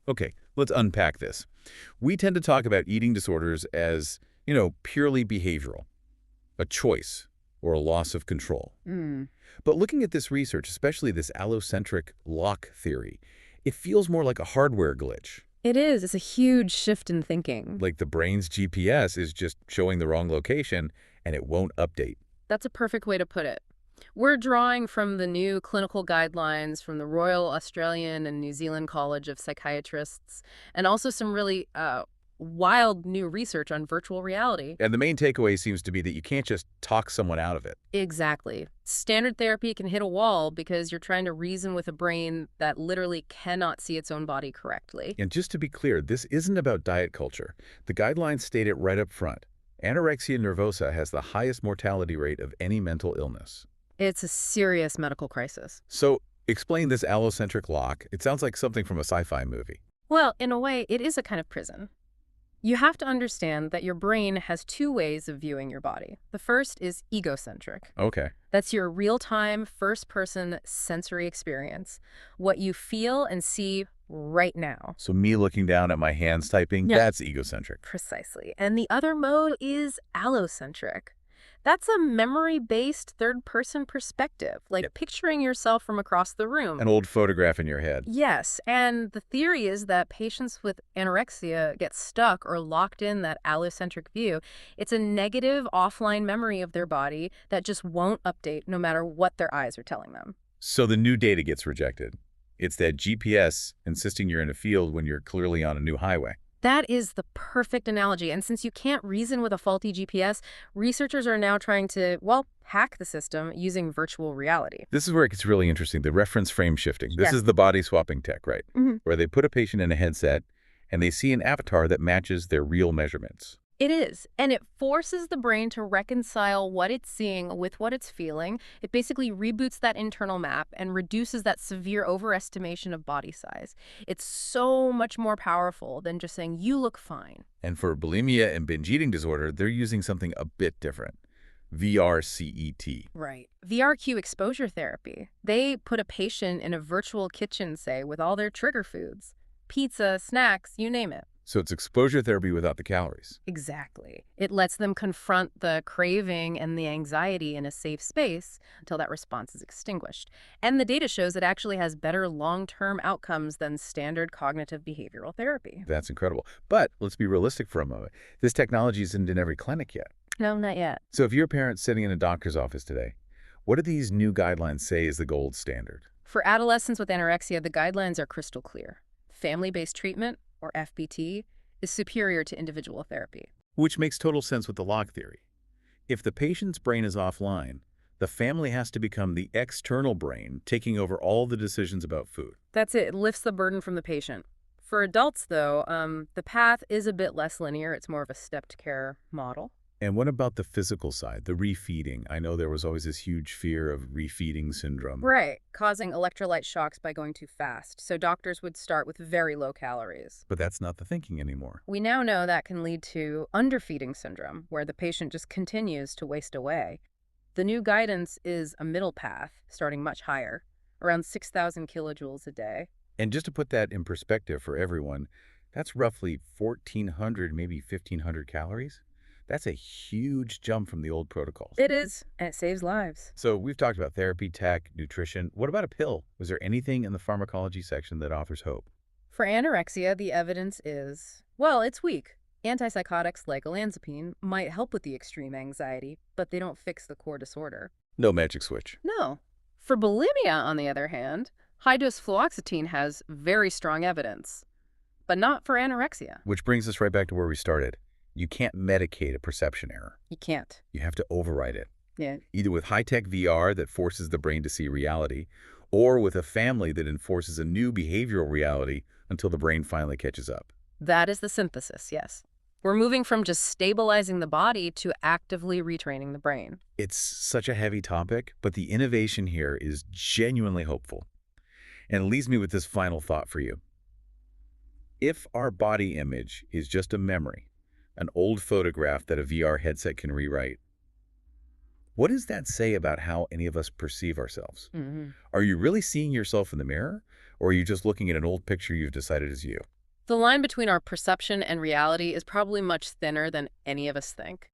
Okay, let's unpack this. We tend to talk about eating disorders as, purely behavioral, a choice, or a loss of control. Mm. But looking at this research, especially this allocentric lock theory, it feels more like a hardware glitch. It is. It's a huge shift in thinking. Like the brain's GPS is just showing the wrong location and it won't update. That's a perfect way to put it. We're drawing from the new clinical guidelines from the Royal Australian and New Zealand College of Psychiatrists, and also some really wild new research on virtual reality. And the main takeaway seems to be that you can't just talk someone out of it. Exactly. Standard therapy can hit a wall because you're trying to reason with a brain that literally cannot see its own body correctly. And just to be clear, this isn't about diet culture. The guidelines state it right up front. Anorexia nervosa has the highest mortality rate of any mental illness. It's a serious medical crisis. So explain this allocentric lock. It sounds like something from a sci-fi movie. Well, in a way, it is a kind of prison. You have to understand that your brain has two ways of viewing your body. The first is egocentric. Okay. That's your real-time, first-person sensory experience, what you feel and see right now. So me looking down at my hands typing, Yeah. that's egocentric. Precisely. And the other mode is allocentric. That's a memory-based third-person perspective, like Yep. picturing yourself from across the room. An old photograph in your head. Yes, and the theory is that patients with anorexia get stuck or locked in that allocentric view. It's a negative offline memory of their body that just won't update no matter what their eyes are telling them. So the new data gets rejected. It's that GPS insisting you're in a field when you're clearly on a new highway. That is the perfect analogy, and since you can't reason with a faulty GPS, researchers are now trying to, well, hack the system using virtual reality. This is where it gets really interesting, the reference frame shifting. This Yes. is the body swapping tech, right? Mhm. Where they put a patient in a headset and they see an avatar that matches their real measurements. It is, and it forces the brain to reconcile what it's seeing with what it's feeling. It basically reboots that internal map and reduces that severe overestimation of body size. It's so much more powerful than just saying, you look fine. And for bulimia and binge eating disorder, they're using something a bit different. VRCET. Right. VRQ exposure therapy. They put a patient in a virtual kitchen, say, with all their trigger foods. Pizza, snacks, you name it. So it's exposure therapy without the calories. Exactly. It lets them confront the craving and the anxiety in a safe space until that response is extinguished. And the data shows it actually has better long-term outcomes than standard cognitive behavioral therapy. That's incredible. But let's be realistic for a moment. This technology isn't in every clinic yet. No, not yet. So if you're a parent sitting in a doctor's office today, what do these new guidelines say is the gold standard? For adolescents with anorexia, the guidelines are crystal clear. Family-based treatment, or FBT, is superior to individual therapy. Which makes total sense with the lock theory. If the patient's brain is offline, the family has to become the external brain, taking over all the decisions about food. That's it. It lifts the burden from the patient. For adults, though, the path is a bit less linear. It's more of a stepped care model. And what about the physical side, the refeeding? I know there was always this huge fear of refeeding syndrome. Right, causing electrolyte shocks by going too fast. So doctors would start with very low calories. But that's not the thinking anymore. We now know that can lead to underfeeding syndrome, where the patient just continues to waste away. The new guidance is a middle path, starting much higher, around 6,000 kilojoules a day. And just to put that in perspective for everyone, that's roughly 1,400, maybe 1,500 calories. That's a huge jump from the old protocols. It is, and it saves lives. So we've talked about therapy, tech, nutrition. What about a pill? Was there anything in the pharmacology section that offers hope? For anorexia, the evidence is, well, it's weak. Antipsychotics like olanzapine might help with the extreme anxiety, but they don't fix the core disorder. No magic switch. No. For bulimia, on the other hand, high-dose fluoxetine has very strong evidence, but not for anorexia. Which brings us right back to where we started. You can't medicate a perception error. You can't. You have to override it. Yeah. Either with high-tech VR that forces the brain to see reality, or with a family that enforces a new behavioral reality until the brain finally catches up. That is the synthesis, yes. We're moving from just stabilizing the body to actively retraining the brain. It's such a heavy topic, but the innovation here is genuinely hopeful. And it leaves me with this final thought for you. If our body image is just a memory, an old photograph that a VR headset can rewrite, what does that say about how any of us perceive ourselves? Mm-hmm. Are you really seeing yourself in the mirror, or are you just looking at an old picture you've decided is you? The line between our perception and reality is probably much thinner than any of us think.